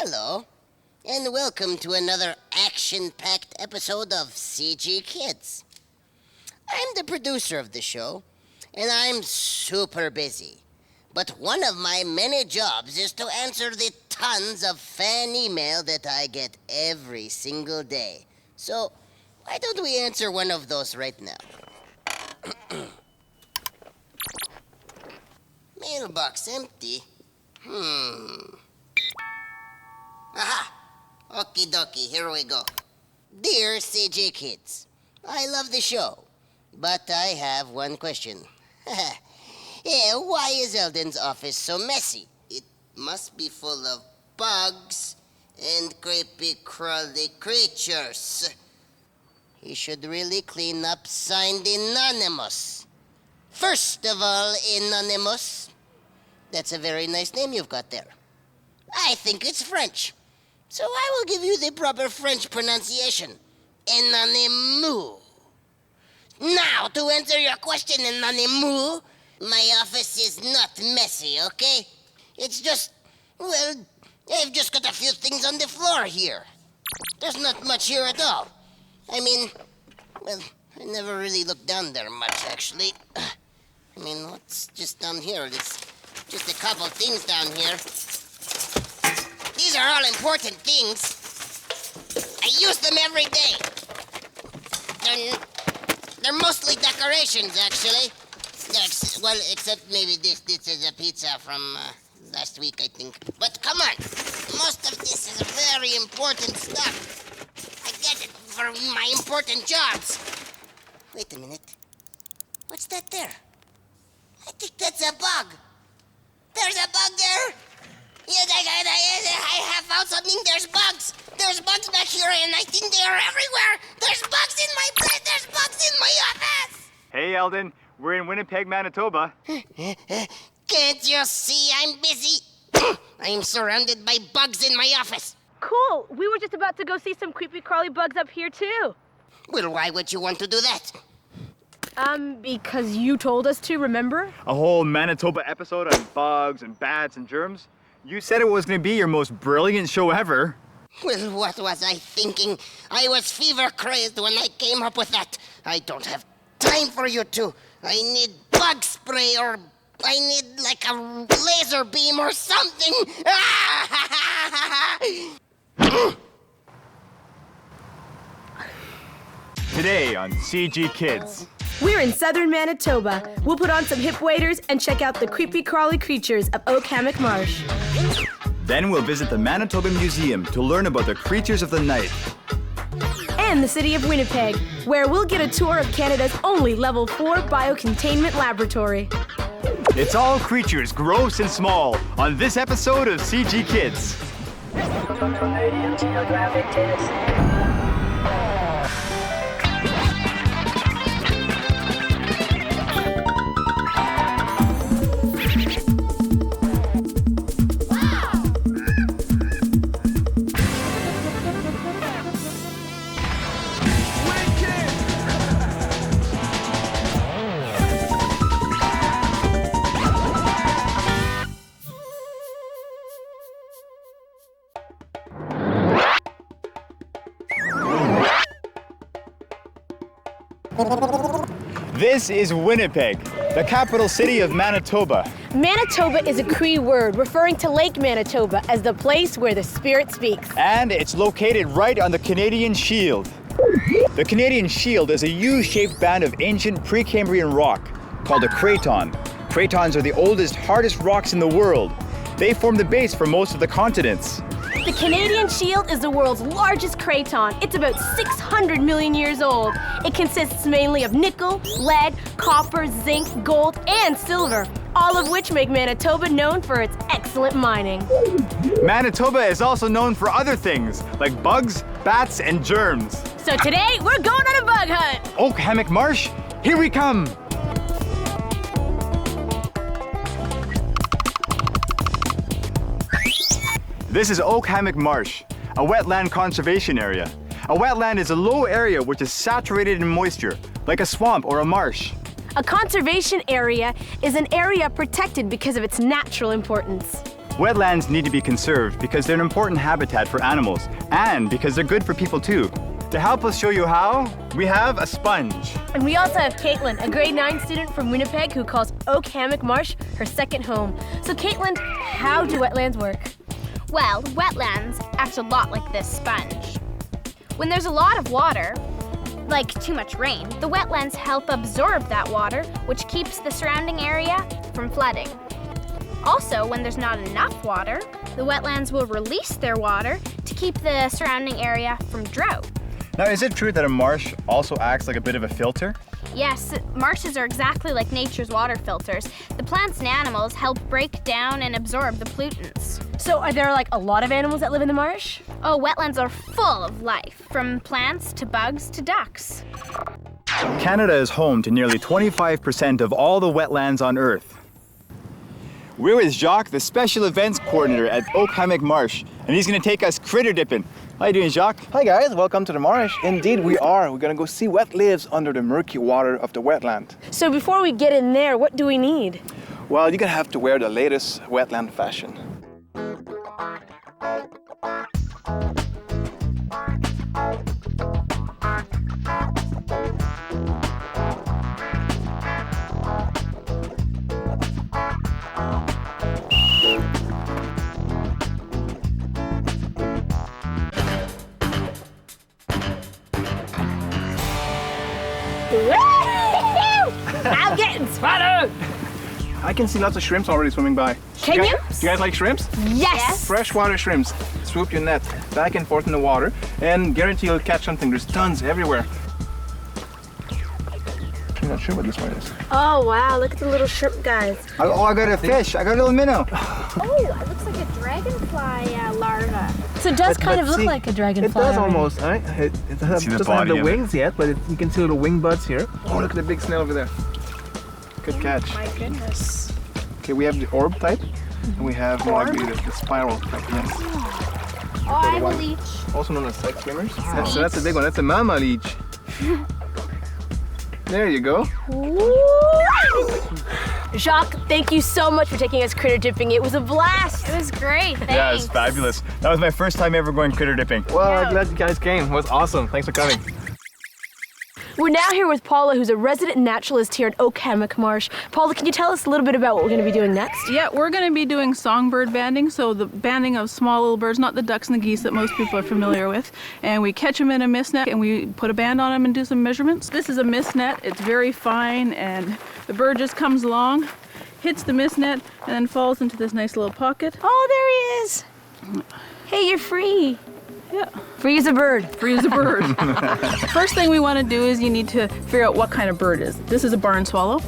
Hello, and welcome to another action-packed episode of CG Kids. I'm the producer of the show, and I'm super busy. But one of my many jobs is to answer the tons of fan email that I get every single day. So, why don't we answer one of those right now? Mailbox empty? Aha! Okie dokie, here we go. Dear CG Kids, I love the show, but I have one question. Why is Eldon's office so messy? It must be full of bugs and creepy crawly creatures. He should really clean up signed Anonymous. First of all, Anonymous. That's a very nice name you've got there. I think it's French. So I will give you the proper French pronunciation. Anonymous. Now, to answer your question, Anonymous, my office is not messy, okay? It's just, well, I've just got a few things on the floor here. There's not much here at all. I mean, well, I never really looked down there much, actually. I mean, what's just down here? It's just a couple things down here. These are all important things. I use them every day. They're mostly decorations, actually. Well, except maybe this is a pizza from last week, I think. But come on, most of this is very important stuff. I get it for my important jobs. Wait a minute. What's that there? I think that's a bug. There's a bug there. Yes, I have found something. There's bugs. There's bugs back here, and I think they are everywhere. There's bugs in my bed. There's bugs in my office. Hey, Eldon. We're in Winnipeg, Manitoba. Can't you see I'm busy? I'm surrounded by bugs in my office. Cool. We were just about to go see some creepy crawly bugs up here, too. Well, why would you want to do that? Because you told us to, remember? A whole Manitoba episode on bugs and bats and germs. You said it was going to be your most brilliant show ever. Well, what was I thinking? I was fever-crazed when I came up with that. I don't have time for you two. I need bug spray, or I need like a laser beam or something. Today on CG Kids. We're in Southern Manitoba. We'll put on some hip waders and check out the creepy crawly creatures of Oak Hammock Marsh. Then we'll visit the Manitoba Museum to learn about the creatures of the night. And the city of Winnipeg, where we'll get a tour of Canada's only Level 4 biocontainment laboratory. It's all creatures, gross and small, on this episode of CG Kids. Canadian Geographic Kids. This is Winnipeg, the capital city of Manitoba. Manitoba is a Cree word referring to Lake Manitoba as the place where the spirit speaks. And it's located right on the Canadian Shield. The Canadian Shield is a U-shaped band of ancient Precambrian rock called a craton. Cratons are the oldest, hardest rocks in the world. They form the base for most of the continents. The Canadian Shield is the world's largest craton. It's about 600 million years old. It consists mainly of nickel, lead, copper, zinc, gold, and silver, all of which make Manitoba known for its excellent mining. Manitoba is also known for other things, like bugs, bats, and germs. So today, we're going on a bug hunt. Oak Hammock Marsh, here we come! This is Oak Hammock Marsh, a wetland conservation area. A wetland is a low area which is saturated in moisture, like a swamp or a marsh. A conservation area is an area protected because of its natural importance. Wetlands need to be conserved because they're an important habitat for animals and because they're good for people too. To help us show you how, we have a sponge. And we also have Caitlin, a grade 9 student from Winnipeg who calls Oak Hammock Marsh her second home. So Caitlin, how do wetlands work? Well, wetlands act a lot like this sponge. When there's a lot of water, like too much rain, the wetlands help absorb that water, which keeps the surrounding area from flooding. Also, when there's not enough water, the wetlands will release their water to keep the surrounding area from drought. Now, is it true that a marsh also acts like a bit of a filter? Yes, marshes are exactly like nature's water filters. The plants and animals help break down and absorb the pollutants. So are there like a lot of animals that live in the marsh? Oh, wetlands are full of life, from plants to bugs to ducks. Canada is home to nearly 25% of all the wetlands on Earth. We're with Jacques, the special events coordinator at Oak Hammock Marsh, and he's going to take us critter dipping. How you doing, Jacques? Hi guys, welcome to the marsh. Indeed we are. We're gonna go see what lives under the murky water of the wetland. So before we get in there, what do we need? Well, you're gonna have to wear the latest wetland fashion. I'm getting sweaty! I can see lots of shrimps already swimming by. Can you? Do you guys like shrimps? Yes! Freshwater shrimps. Swoop your net back and forth in the water and guarantee you'll catch something. There's tons everywhere. I'm not sure what this one is. Oh wow, look at the little shrimp guys. Oh, I got a fish. I got a little minnow. Oh, it looks like a dragonfly larva. So it does kind of look see, like a dragonfly. It does almost, right? It doesn't See the have body the of it. wings yet, but you can see little wing buds here. Oh, look at the big snail over there. Good catch. My goodness. Okay, we have the orb type, and we have more like the spiral type, yes. Oh, I have a leech. Also known as side swimmers. So that's a big one. That's a mama leech. There you go. Jacques, thank you so much for taking us critter dipping. It was a blast. It was great, thanks. Yeah, it's fabulous. That was my first time ever going critter dipping. Well, I'm glad you guys came. It was awesome. Thanks for coming. We're now here with Paula, who's a resident naturalist here at Oak Hammock Marsh. Paula, can you tell us a little bit about what we're going to be doing next? Yeah, we're going to be doing songbird banding, so the banding of small little birds, not the ducks and the geese that most people are familiar with. And we catch them in a mist net and we put a band on them and do some measurements. This is a mist net. It's very fine and the bird just comes along, hits the mist net, and then falls into this nice little pocket. Oh, there he is. Hey, you're free. Yeah. Free as a bird. Free as a bird. First thing we want to do is you need to figure out what kind of bird it is. This is a barn swallow,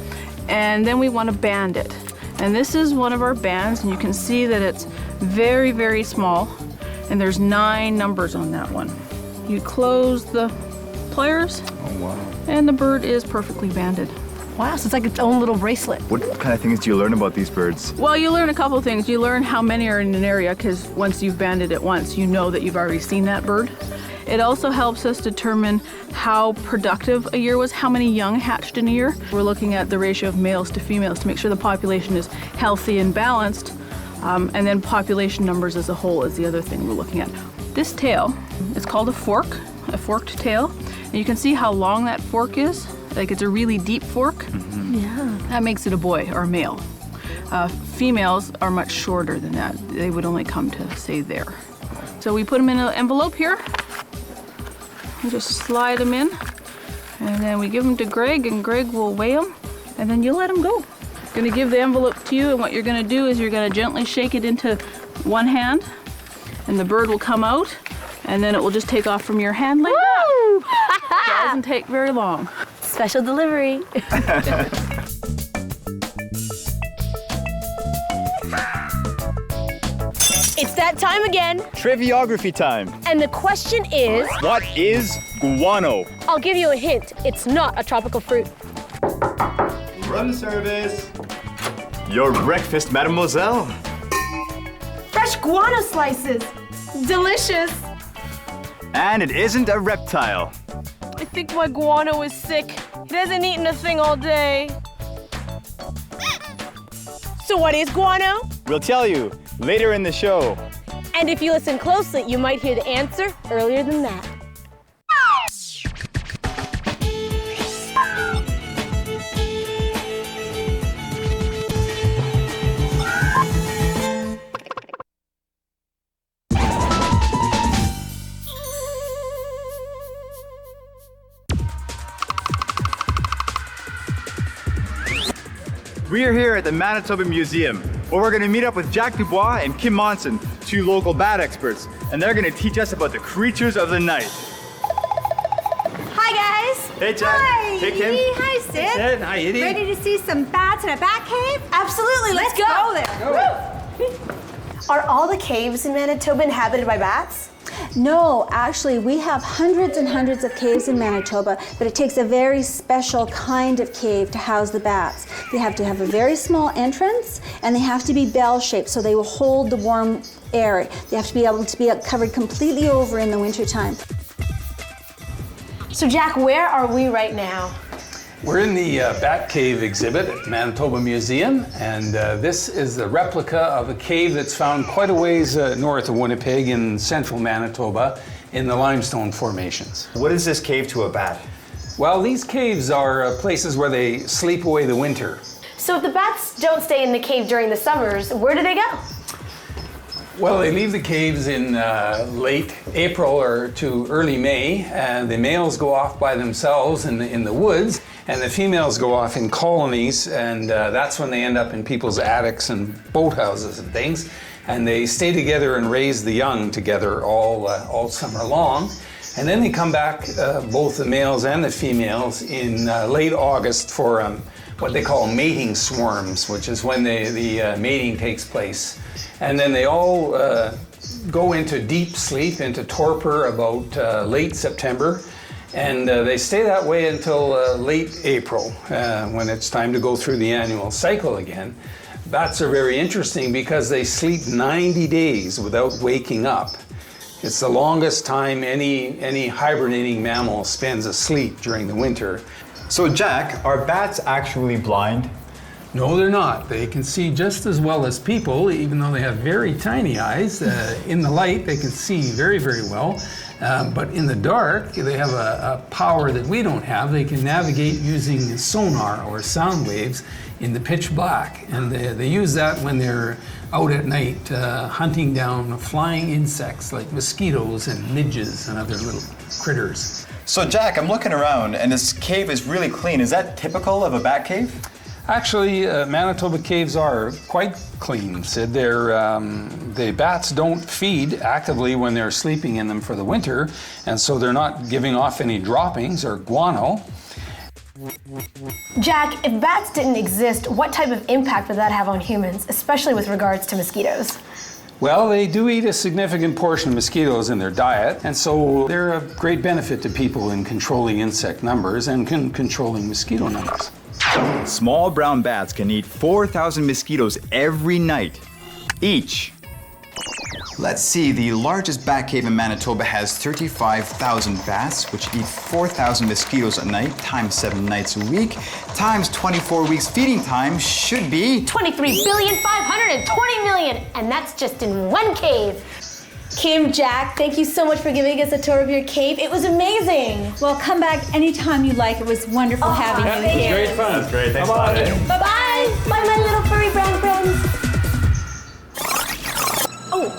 and then we want to band it. And this is one of our bands, and you can see that it's very, very small, and there's 9 numbers on that one. You close the pliers, and the bird is perfectly banded. Wow, so it's like its own little bracelet. What kind of things do you learn about these birds? Well, you learn a couple things. You learn how many are in an area, because once you've banded it once, you know that you've already seen that bird. It also helps us determine how productive a year was, how many young hatched in a year. We're looking at the ratio of males to females to make sure the population is healthy and balanced. And then population numbers as a whole is the other thing we're looking at. This tail is called a forked tail. And you can see how long that fork is. Like it's a really deep fork. Yeah. That makes it a boy or a male. Females are much shorter than that. They would only come to, say, there. So we put them in an envelope here. We just slide them in. And then we give them to Greg, and Greg will weigh them. And then you let them go. I'm gonna give the envelope to you, and what you're gonna do is you're gonna gently shake it into one hand, and the bird will come out, and then it will just take off from your hand like that. It doesn't take very long. Special delivery. It's that time again. Triviography time. And the question is, What is guano? I'll give you a hint. It's not a tropical fruit. Run service. Your breakfast, mademoiselle. Fresh guano slices. Delicious. And it isn't a reptile. I think my guano is sick. It hasn't eaten a thing all day. So what is guano? We'll tell you later in the show. And if you listen closely, you might hear the answer earlier than that. We are here at the Manitoba Museum, where we're going to meet up with Jack Dubois and Kim Monson, two local bat experts, and they're going to teach us about the creatures of the night. Hi guys. Hey Jack. Hi. Hey Kim. Hi Sid. Sid. Hi Edie. Ready to see some bats in a bat cave? Absolutely. Let's go there. Are all the caves in Manitoba inhabited by bats? No, actually, we have hundreds and hundreds of caves in Manitoba, but it takes a very special kind of cave to house the bats. They have to have a very small entrance, and they have to be bell-shaped so they will hold the warm air. They have to be able to be covered completely over in the wintertime. So Jack, where are we right now? We're in the Bat Cave exhibit at Manitoba Museum, and this is the replica of a cave that's found quite a ways north of Winnipeg in central Manitoba in the limestone formations. What is this cave to a bat? Well, these caves are places where they sleep away the winter. So if the bats don't stay in the cave during the summers, where do they go? Well, they leave the caves in late April or to early May, and the males go off by themselves in the woods, and the females go off in colonies, and that's when they end up in people's attics and boathouses and things, and they stay together and raise the young together all summer long. And then they come back, both the males and the females, in late August for what they call mating swarms, which is when the mating takes place. And then they all go into deep sleep, into torpor about late September. And they stay that way until late April, when it's time to go through the annual cycle again. Bats are very interesting because they sleep 90 days without waking up. It's the longest time any hibernating mammal spends asleep during the winter. So Jack, are bats actually blind? No, they're not. They can see just as well as people, even though they have very tiny eyes. In the light, they can see very, very well. But in the dark, they have a power that we don't have. They can navigate using sonar or sound waves in the pitch black. And they use that when they're out at night hunting down flying insects like mosquitoes and midges and other little critters. So Jack, I'm looking around and this cave is really clean. Is that typical of a bat cave? Actually, Manitoba caves are quite clean, Sid. The bats don't feed actively when they're sleeping in them for the winter, and so they're not giving off any droppings or guano. Jack, if bats didn't exist, what type of impact would that have on humans, especially with regards to mosquitoes? Well, they do eat a significant portion of mosquitoes in their diet, and so they're a great benefit to people in controlling insect numbers and controlling mosquito numbers. Small brown bats can eat 4,000 mosquitoes every night, each. Let's see, the largest bat cave in Manitoba has 35,000 bats, which eat 4,000 mosquitoes a night, times 7 nights a week, times 24 weeks feeding time should be 23,520,000,000, and that's just in one cave. Kim, Jack, thank you so much for giving us a tour of your cave. It was amazing. Well, come back anytime you like. It was wonderful having you here. Great fun. It's great. Thanks a lot. Bye-bye. Bye, my little furry brown friends. Oh.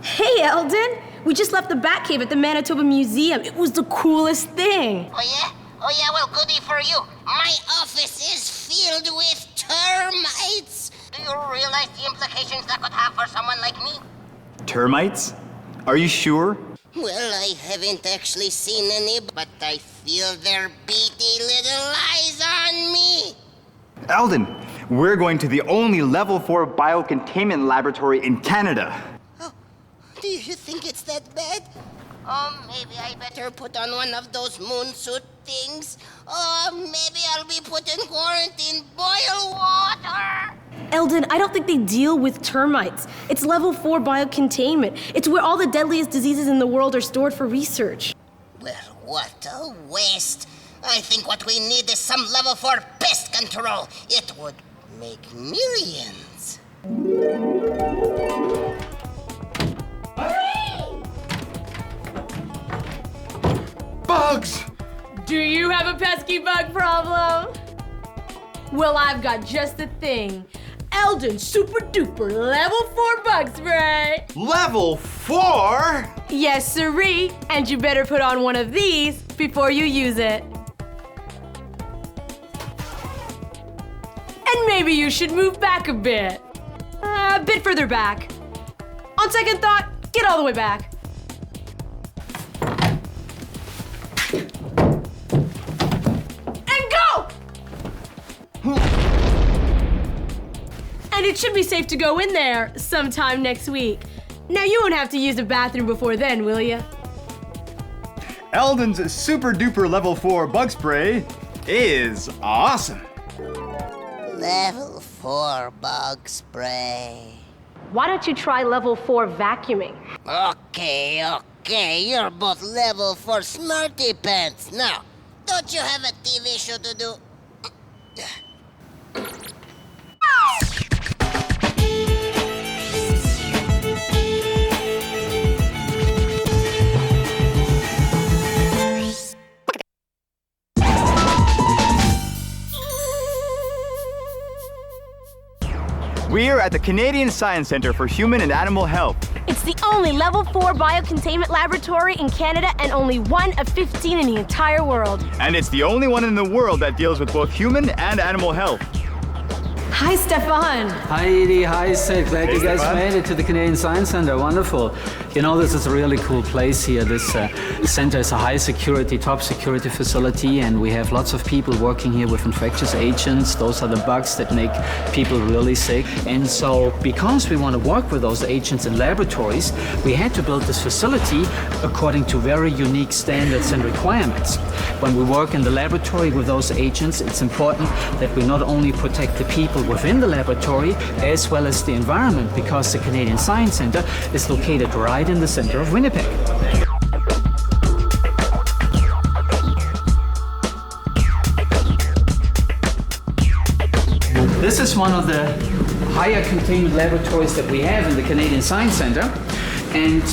Hey, Eldon. We just left the Bat Cave at the Manitoba Museum. It was the coolest thing. Oh yeah? Oh yeah, well, goody for you. My office is filled with termites. Do you realize the implications that could have for someone like me? Termites? Are you sure? Well, I haven't actually seen any, but I feel their beady little eyes on me. Eldon, we're going to the only level 4 biocontainment laboratory in Canada. Oh, do you think it's that bad? Oh, maybe I better put on one of those moon suit things. Oh, maybe I'll be put in quarantine. Boil water. Eldon, I don't think they deal with termites. It's level 4 biocontainment. It's where all the deadliest diseases in the world are stored for research. Well, what a waste. I think what we need is some level 4 pest control. It would make millions. Bugs! Do you have a pesky bug problem? Well, I've got just the thing. Eldon Super Duper Level 4 Bug Spray. Level 4? Yes, sirree. And you better put on one of these before you use it. And maybe you should move back a bit. A bit further back. On second thought, get all the way back. And go! And it should be safe to go in there sometime next week. Now you won't have to use the bathroom before then, will ya? Eldon's Super Duper Level 4 Bug Spray is awesome. Level 4 bug spray. Why don't you try level 4 vacuuming? Okay, you're both level 4 smarty pants. Now, don't you have a TV show to do? We are at the Canadian Science Centre for Human and Animal Health. It's the only level 4 biocontainment laboratory in Canada and only one of 15 in the entire world. And it's the only one in the world that deals with both human and animal health. Hi, Stefan. Hi, Edie. Hi, Sid. Glad you guys made it to the Canadian Science Centre. Wonderful. You know, this is a really cool place here. This center is a high security, top security facility, and we have lots of people working here with infectious agents. Those are the bugs that make people really sick. And so, because we want to work with those agents in laboratories, we had to build this facility according to very unique standards and requirements. When we work in the laboratory with those agents, it's important that we not only protect the people within the laboratory as well as the environment, because the Canadian Science Centre is located right in the center of Winnipeg. This is one of the higher containment laboratories that we have in the Canadian Science Centre. And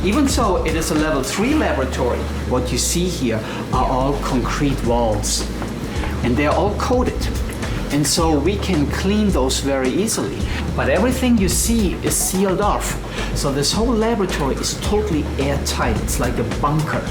even so, it is a level 3 laboratory. What you see here are all concrete walls, and they're all coated. And so we can clean those very easily. But everything you see is sealed off. So this whole laboratory is totally airtight. It's like a bunker.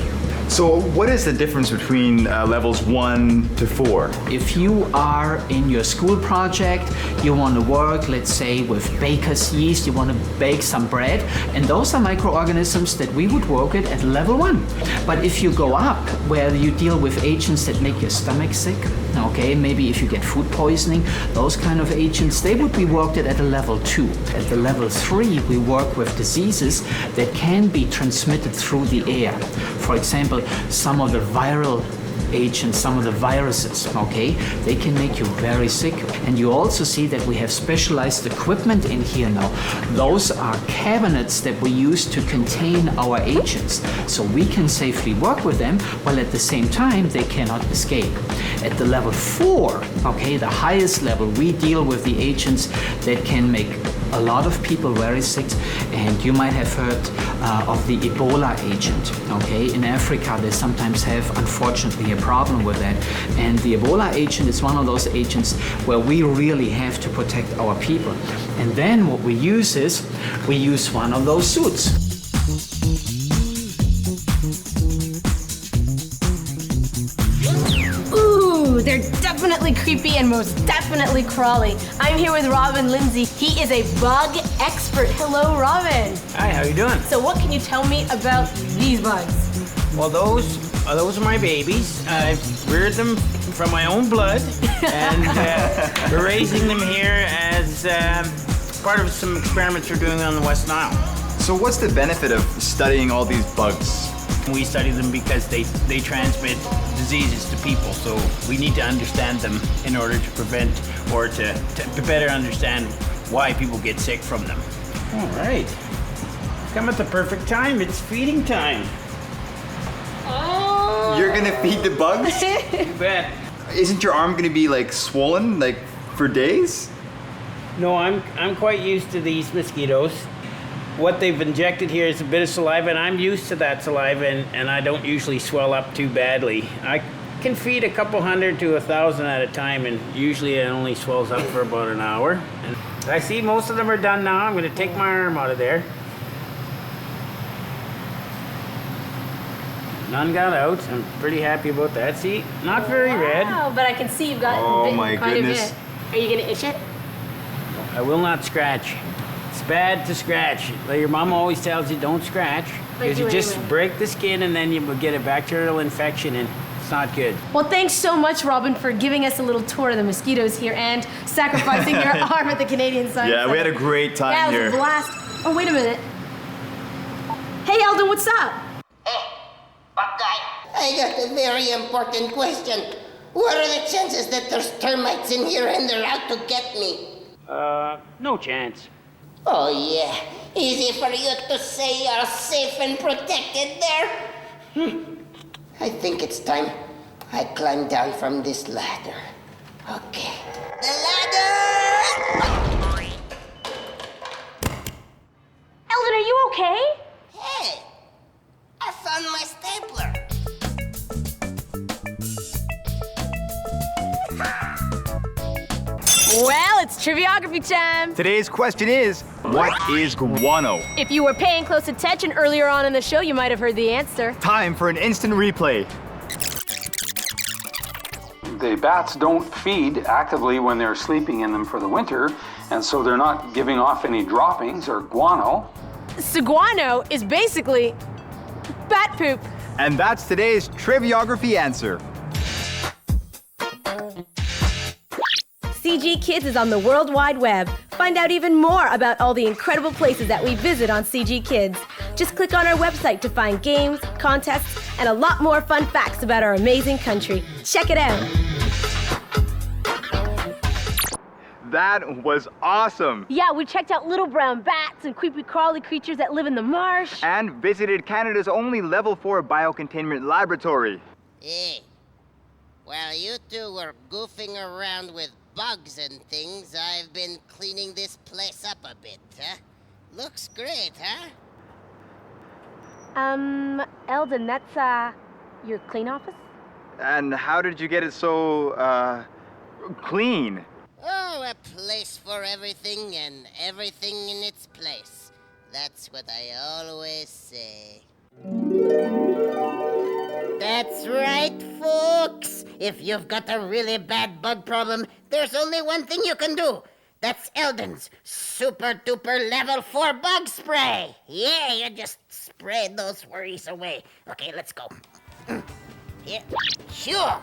So what is the difference between levels 1 to 4? If you are in your school project, you want to work, let's say, with baker's yeast, you want to bake some bread, and those are microorganisms that we would work at level 1. But if you go up, where you deal with agents that make your stomach sick, okay, maybe if you get food poisoning, those kind of agents, they would be worked at a level 2. At the level 3, we work with diseases that can be transmitted through the air. For example, some of the viral agents, some of the viruses, okay, they can make you very sick. And you also see that we have specialized equipment in here now. Those are cabinets that we use to contain our agents, so we can safely work with them, while at the same time they cannot escape. At the level 4, okay, the highest level, we deal with the agents that can make a lot of people very sick, and you might have heard of the Ebola agent, okay? In Africa, they sometimes have, unfortunately, a problem with that. And the Ebola agent is one of those agents where we really have to protect our people. And then what we use is, we use one of those suits. They're definitely creepy and most definitely crawly. I'm here with Robin Lindsay. He is a bug expert. Hello, Robin. Hi, how you doing? So what can you tell me about these bugs? Well, those are my babies. I've reared them from my own blood, and we're raising them here as part of some experiments we're doing on the West Nile. So what's the benefit of studying all these bugs? We study them because they transmit diseases to people, so we need to understand them in order to prevent or to better understand why people get sick from them. All right. Come at the perfect time. It's feeding time. Oh! You're gonna feed the bugs? You bet. Isn't your arm gonna be like swollen, like for days? No, I'm quite used to these mosquitoes. What they've injected here is a bit of saliva, and I'm used to that saliva, and I don't usually swell up too badly. I can feed a couple hundred to 1,000 at a time, and usually it only swells up for about an hour. And I see most of them are done now. I'm going to take my arm out of there. None got out. I'm pretty happy about that. See, not very red. Wow, but I can see you've got Oh bitten my quite goodness. a bit. Are you going to itch it? I will not scratch. It's bad to scratch. Like your mom always tells you, don't scratch. Because you just break the skin and then you will get a bacterial infection and it's not good. Well, thanks so much, Robin, for giving us a little tour of the mosquitoes here and sacrificing your arm at the Canadian Science Yeah, we had a Center. great time Yeah, it here. was a blast. Oh, wait a minute. Hey, Eldon, what's up? I got a very important question. What are the chances that there's termites in here and they're out to get me? No chance. Oh yeah, easy for you to say you're safe and protected there. I think it's time I climb down from this ladder. Okay. The ladder! Eldon, are you okay? Hey, I found my stapler. Well, it's Triviography time. Today's question is, what is guano? If you were paying close attention earlier on in the show, you might have heard the answer. Time for an instant replay. The bats don't feed actively when they're sleeping in them for the winter, and so they're not giving off any droppings or guano. So guano is basically bat poop. And that's today's Triviography answer. CG Kids is on the World Wide Web. Find out even more about all the incredible places that we visit on CG Kids. Just click on our website to find games, contests, and a lot more fun facts about our amazing country. Check it out. That was awesome. Yeah, we checked out little brown bats and creepy crawly creatures that live in the marsh. And visited Canada's only level 4 biocontainment laboratory. Hey, while you two were goofing around with bugs and things, I've been cleaning this place up a bit, huh? Looks great, huh? Eldon, that's, your clean office? And how did you get it so, clean? Oh, a place for everything and everything in its place. That's what I always say. That's right, folks. If you've got a really bad bug problem, there's only one thing you can do. That's Eldon's super duper level 4 bug spray. Yeah, you just spray those worries away. Okay, let's go. Here, sure.